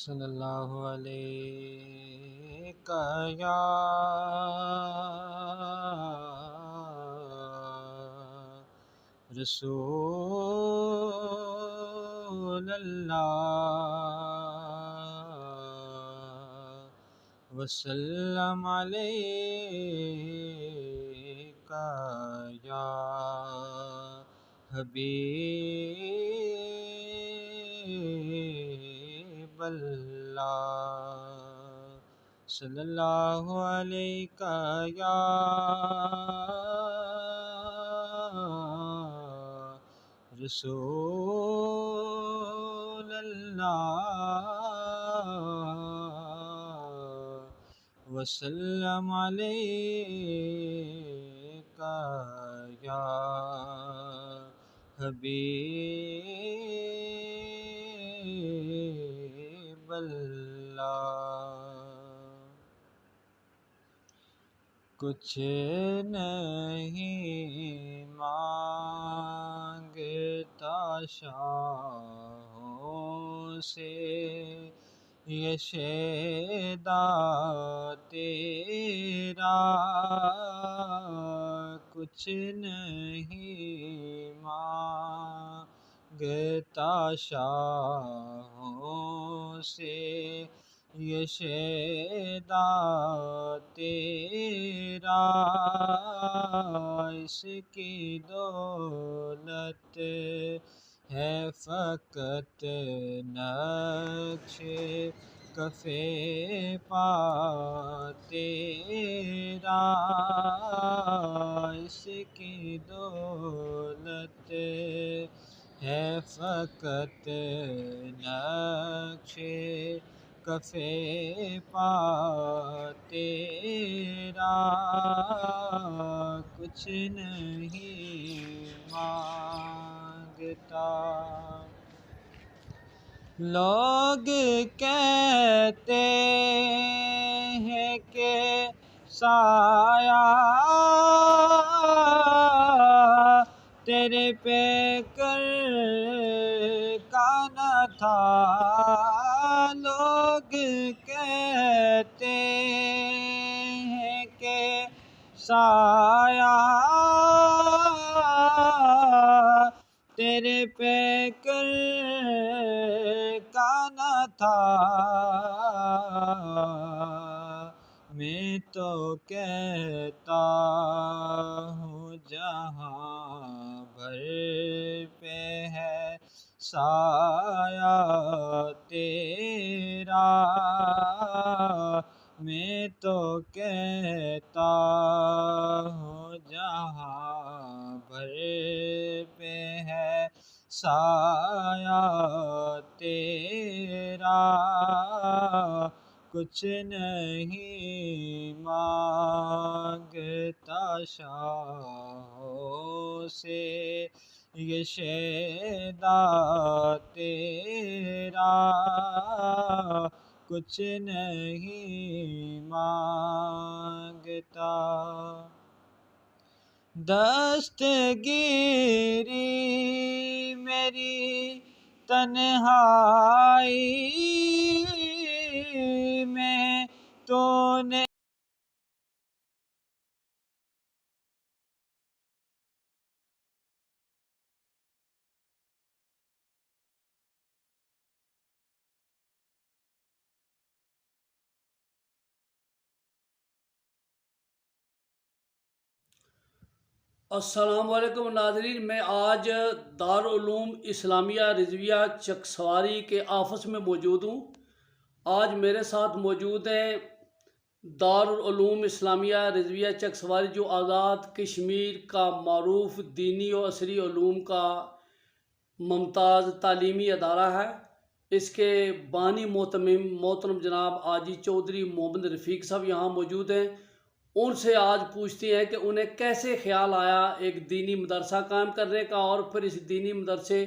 सल्लल्लाहु अलैका या रसूल अल्लाह वसल्लम अलैका या हबीब अल्लाह सल्लल्लाहु अलैका या रसूल अल्लाह वसल्लम अलैका या हबीब अल्लाह। कुछ नहीं मांगता शाहों से ये शैदा तेरा, कुछ नहीं मांगता शाहों से ये शैदा तेरा, इसकी दौलत है फ़कत नक्शे कफ़े पा तेरा, इसकी दौलत है फ़कत नक्शे कफ़े पा तेरा, कुछ नहीं मांगता। लोग कहते हैं कि साया तेरे पे कर का न था, लोग कहते हैं कि साया तेरे पे कर का न था, मैं तो कहता हूँ जहाँ भर पे है साया तेरा, मैं तो कहता हूँ जहाँ भर पे है साया तेरा, कुछ नहीं मांगता शाहों से ये शैदा तेरा, कुछ नहीं मांगता। दस्तगीरी मेरी तन्हाई में तूने अस्सलामुअलैकुम नाज़रीन, मैं आज दारुल उलूम इस्लामिया रिज़विया चकसवारी के ऑफिस में मौजूद हूँ। आज मेरे साथ मौजूद हैं दारुल उलूम इस्लामिया रिज़विया चकसवारी, जो आज़ाद कश्मीर का मारूफ दीनी और असरी उलूम का मुमताज़ तालीमी अदारा है। इसके बानी मोहतरम जनाब आजी चौधरी मोहम्मद रफ़ीक साहब यहाँ मौजूद हैं। उनसे आज पूछते हैं कि उन्हें कैसे ख्याल आया एक दीनी मदरसा कायम करने का, और फिर इस दीनी मदरसे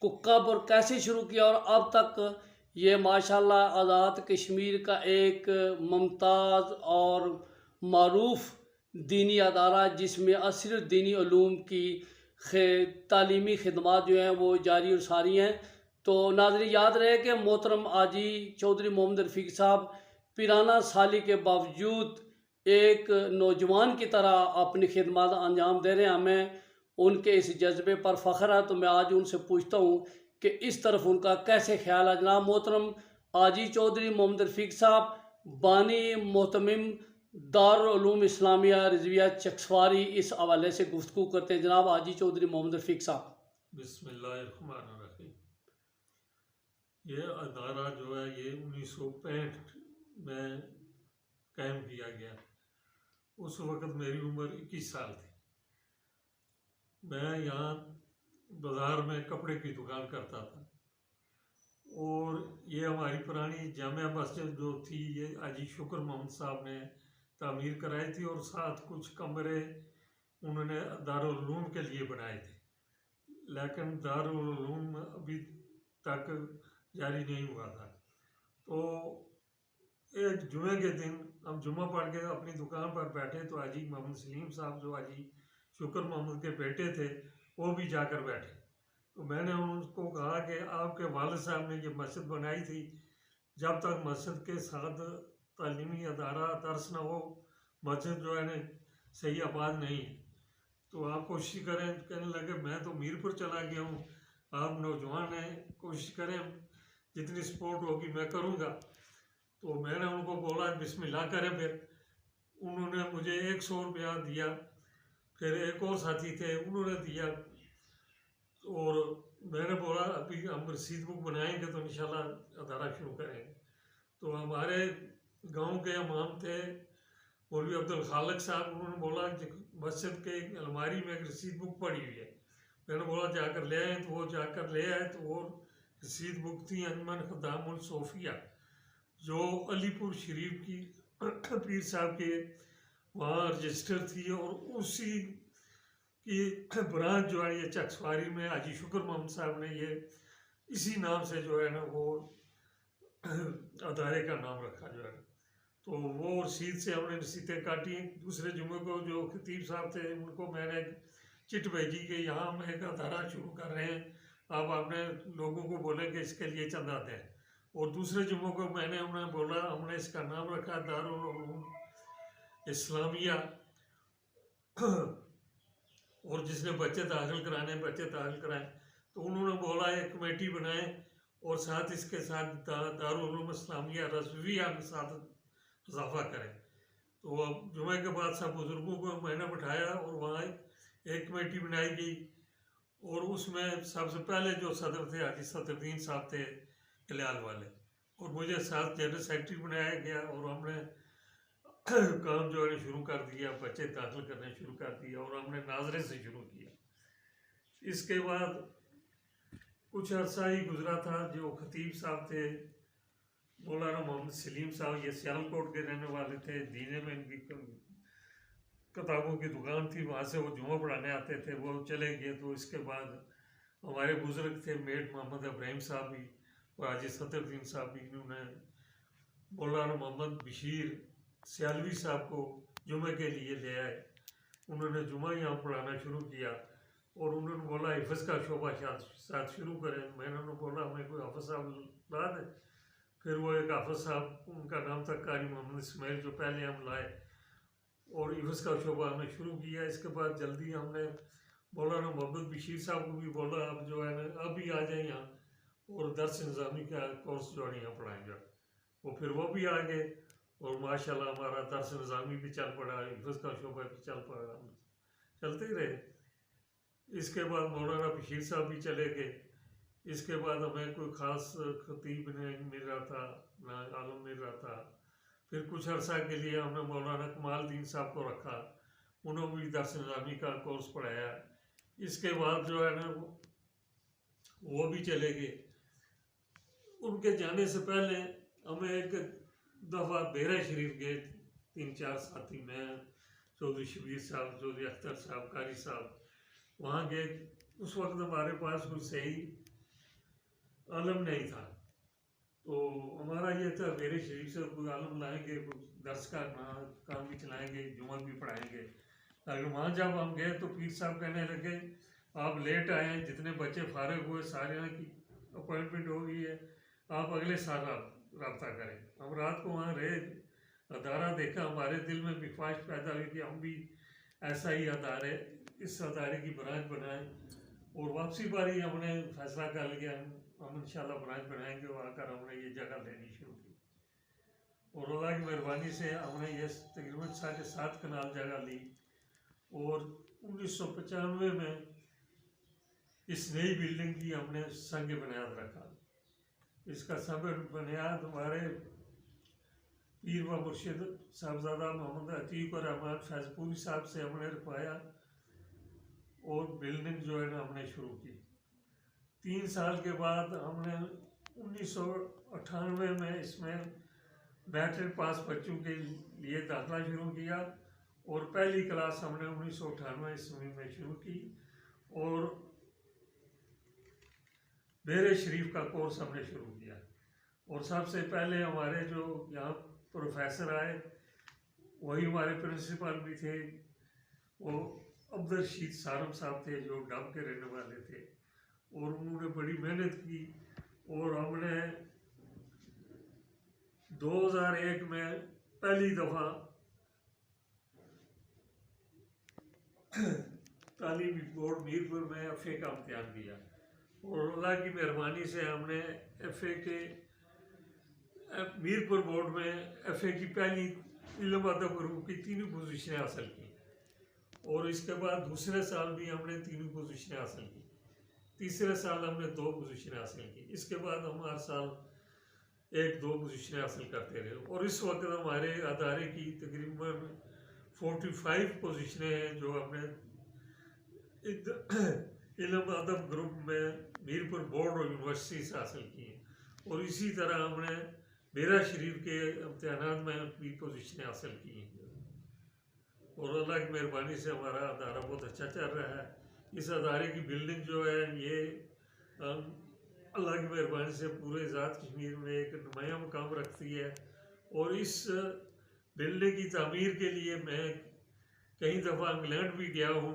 को कब और कैसे शुरू किया, और अब तक ये माशाल्लाह आज़ाद कश्मीर का एक मुमताज़ और मारूफ दीनी अदारा जिसमें असर दीनी उलूम की तालीमी खिदमत जो हैं वो जारी और सारी हैं। तो नाज़रीन याद रहे कि मोहतरम आजी चौधरी मोहम्मद रफ़ीक साहब पिराना साली के बावजूद एक नौजवान की तरह अपनी खिदमत अंजाम दे रहे हैं। हमें उनके इस जज्बे पर फ़ख्र है। तो मैं आज उनसे पूछता हूँ कि इस तरफ उनका कैसे ख्याल है। जनाब मोहतरम आजी चौधरी मोहम्मद रफ़ीक साहब, बानी मोहतमिम दारुल उलूम इस्लामिया रिज़विया चकसवारी, इस हवाले से गुफ्तगू करते हैं। जनाब आजी चौधरी मोहम्मद रफ़ीक साहब। बिस्मिल्लाहिर्रहमानिर्रहीम। ये अदारा जो है ये 1965 में कायम किया गया। उस वक़्त मेरी उम्र 21 साल थी। मैं यहाँ बाज़ार में कपड़े की दुकान करता था, और ये हमारी पुरानी जामिया मस्जिद जो थी ये हाजी शुक्र मोहम्मद साहब ने तामीर कराई थी, और साथ कुछ कमरे उन्होंने दारुल उलूम के लिए बनाए थे, लेकिन दारुल उलूम अभी तक जारी नहीं हुआ था। तो एक जुमे के दिन हम जुमा पढ़ के अपनी दुकान पर बैठे तो हाजी मोहम्मद सलीम साहब जो हाजी शुक्र मोहम्मद के बेटे थे वो भी जाकर बैठे। तो मैंने उनको कहा कि आपके वालिद साहब ने ये मस्जिद बनाई थी, जब तक मस्जिद के साथ तालीमी अदारा दर्स न हो मस्जिद जो है ना सही आबाद नहीं, तो आप कोशिश करें। कहने लगे मैं तो मीरपुर चला गया हूँ, आप नौजवान हैं, कोशिश करें, जितनी सपोर्ट होगी मैं करूँगा। तो मैंने उनको बोला बिस्मिल्लाह करें। फिर उन्होंने मुझे 100 रुपया दिया, फिर एक और साथी थे उन्होंने दिया, और मैंने बोला अभी हम रसीद बुक बनाएंगे तो इंशाल्लाह अदारा शुरू करेंगे। तो हमारे गांव के इमाम थे मौलवी अब्दुल खालिक साहब, उन्होंने बोला कि मस्जिद के अलमारी में एक रसीद बुक पड़ी हुई है। मैंने बोला जाकर ले आए, तो वो जाकर ले आए। तो वो रसीद बुक थी अंजमन खदामुल सोफिया, जो अलीपुर शरीफ की पीर साहब के वहाँ रजिस्टर थी, और उसी की ब्रांच जो है ये चकसवारी में हाजी शुक्र मोहम्मद साहब ने ये इसी नाम से जो है ना वो अदारे का नाम रखा जो है। तो वो रसीद से हमने रसीदें काटी। दूसरे जुमे को जो खतीब साहब थे उनको मैंने चिट भेजी कि यहाँ हम एक अदारा शुरू कर रहे हैं, आप अपने लोगों को बोलें कि इसके लिए चंदा दें। और दूसरे जुम्मों को मैंने उन्हें बोला, हमने इसका नाम रखा दारुल उलूम इस्लामिया, और जिसने बच्चे दाखिल कराने बच्चे दाखिल कराएं। तो उन्होंने बोला एक कमेटी बनाए, और साथ इसके साथ दारुल उलूम इस्लामिया रिज़विया के साथ इजाफा करें। तो अब जुमे के बाद सब बुज़ुर्गों को मैंने बिठाया, और वहाँ एक कमेटी बनाई गई, और उसमें सबसे पहले जो सदर थे हाजी सदरुद्दीन साहब थे कल्याण वाले, और मुझे साथ जनरल सेक्रेटरी बनाया गया, और हमने काम जो है शुरू कर दिया, बच्चे दाखिल करने शुरू कर दिया, और हमने नाजरे से शुरू किया। इसके बाद कुछ अर्सा ही गुजरा था, जो खतीब साहब थे मौलाना मोहम्मद सलीम साहब, ये सियालकोट के रहने वाले थे। दीने में इनकी किताबों की दुकान थी, वहाँ से वो जुमा पढ़ाने आते थे, वो चले गए। तो इसके बाद हमारे बुजुर्ग थे मेट मोहम्मद इब्राहिम साहब भी और हाजी सदरुद्दीन साहब भी, इन्होंने मौलाना मोहम्मद बशीर सियालवी साहब को जुमे के लिए ले आए। उन्होंने जुमा यहाँ पढ़ाना शुरू किया, और उन्होंने बोला हिफ्ज़ का शोबा साथ शुरू करें। मैंने उन्होंने बोला हमें कोई हाफ़िज़ साहब ला दें। फिर वो एक हाफ़िज़ साहब, उनका नाम था कारी मोहम्मद इस्माइल, जो पहले हम लाए, और हिफ्ज़ का शोबा हमने शुरू किया। इसके बाद जल्दी हमने मौलाना मोहम्मद बशीर साहब को भी बोला अब जो है ना अब भी आ जाए यहाँ, और दर्स निज़ामी का कोर्स जो है यहाँ पढ़ाएंगे। वो फिर वो भी आ गए, और माशाल्लाह हमारा दर्स निज़ामी भी चल पड़ा, हिफ्ज़ का शोबा भी चल पड़ा। चलते ही रहे। इसके बाद मौलाना बशीर साहब भी चले गए। इसके बाद हमें कोई ख़ास खतीब नहीं मिल रहा था, ना आलम मिल रहा था। फिर कुछ अर्सा के लिए हमने मौलाना कमालुद्दीन साहब को रखा, उन्होंने भी दर्स निज़ामी का कोर्स पढ़ाया। इसके बाद जो है ना वो भी चले गए। उनके जाने से पहले हमें एक दफ़ा बेरा शरीफ गए, 3-4 साथी, मैं, चौधरी शबीर साहब, चौधरी अख्तर साहब, कारी साहब, वहाँ गए। उस वक्त हमारे पास कोई सही आलम नहीं था, तो हमारा ये था बेरे शरीफ से कोई आलम लाएंगे, कुछ दर्स का काम भी चलाएंगे, जुमा भी पढ़ाएंगे। लेकिन वहाँ जब हम गए तो पीर साहब कहने लगे आप लेट आए हैं, जितने बच्चे फारिग हुए सारे की अपॉइंटमेंट हो गई है, आप अगले साल रब्ता करें। हम रात को वहाँ रहे, अदारा देखा, हमारे दिल में भी ख्वाहिश पैदा हुई कि हम भी ऐसा ही अदारे, इस अदारे की ब्रांच बनाएं। और वापसी पर ही हमने फैसला कर लिया हम इंशाल्लाह ब्रांच बनाएंगे, और आकर हमने ये जगह लेनी शुरू की। और अल्लाह की मेहरबानी से हमने ये तकरीबन 7.5 कनाल जगह ली। और 1995 में इस नई बिल्डिंग की हमने संग बुनियाद रखा। इसका संग बुनियाद हमारे पीर व मुर्शिद साहबजादा मोहम्मद अतीक और रहमान फैजपुरी साहब से हमने रखवाया, और बिल्डिंग जो है ना हमने शुरू की। 3 साल के बाद हमने 1998 में इसमें मैट्रिक पास बच्चों के लिए दाखिला शुरू किया, और पहली क्लास हमने 1998 ईस्वी में शुरू की। और बेरे शरीफ का कोर्स हमने शुरू किया। और सबसे पहले हमारे जो यहाँ प्रोफेसर आए वही हमारे प्रिंसिपल भी थे, वो अब्दुल रशीद सारम साहब थे, जो डब के रहने वाले थे। और उन्होंने बड़ी मेहनत की, और हमने 2001 में पहली दफ़ा तालीमी बोर्ड मीरपुर में FA का इम्तिहान दिया। और अल्लाह की मेहरबानी से हमने FA के मीरपुर बोर्ड में FA की पहली इल्म अदब ग्रुप की 3 पोजीशनें हासिल की। और इसके बाद दूसरे साल भी हमने 3 पोजीशनें हासिल की, तीसरे साल हमने 2 पोजीशनें हासिल की। इसके बाद हम हर साल 1-2 पोजीशनें हासिल करते रहे। और इस वक्त हमारे अदारे की तकरीबन 45 पोजीशनें हैं जो हमने इल्म अदब ग्रुप में मीरपुर बोर्ड और यूनिवर्सिटी से हासिल की हैं। और इसी तरह हमने बेरा शरीफ के इम्तिहानात में भी पोजीशनें हासिल की हैं। और अल्लाह की मेहरबानी से हमारा अदारा बहुत अच्छा चल रहा है। इस अदारे की बिल्डिंग जो है ये अल्लाह की मेहरबानी से पूरे ज़ात कश्मीर में एक नुमाया मुकाम रखती है। और इस बिल्डिंग की तामीर के लिए मैं कई दफ़ा इंग्लैंड भी गया हूँ,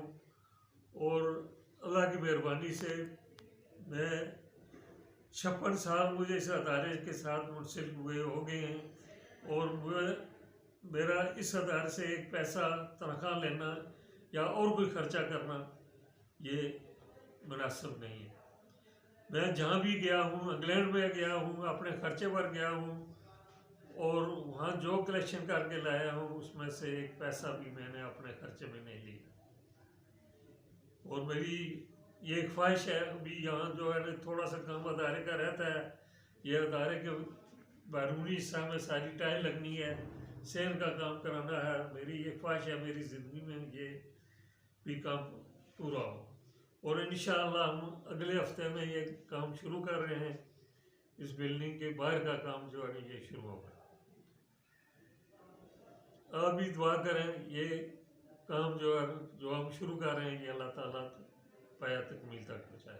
और अल्लाह की मेहरबानी से मैं 56 साल मुझे इस अदारे के साथ मुंसलिक हो गए हैं। और मेरा इस अदारे से एक पैसा तनख्वाह लेना या और कोई ख़र्चा करना ये मुनासिब नहीं है। मैं जहाँ भी गया हूँ, इंग्लैंड में गया हूँ, अपने ख़र्चे पर गया हूँ, और वहाँ जो कलेक्शन करके लाया हूँ उसमें से एक पैसा भी मैंने अपने ख़र्चे में नहीं लिया। और मेरी ये ख्वाहिश है, अभी यहाँ जो है ना थोड़ा सा काम अदारे का रहता है, ये अदारे के बैरूनी हिस्सा में सारी टाइल लगनी है, सेल का काम कराना है। मेरी ये ख्वाहिश है मेरी ज़िंदगी में ये भी काम पूरा हो। और इंशाअल्लाह हम अगले हफ्ते में ये काम शुरू कर रहे हैं। इस बिल्डिंग के बाहर का काम जो है ये शुरू होगा। आप भी दुआ करें ये काम जो है जो हम शुरू कर रहे हैं ये अल्लाह ताला पाया तकमील तक पहुँचाए।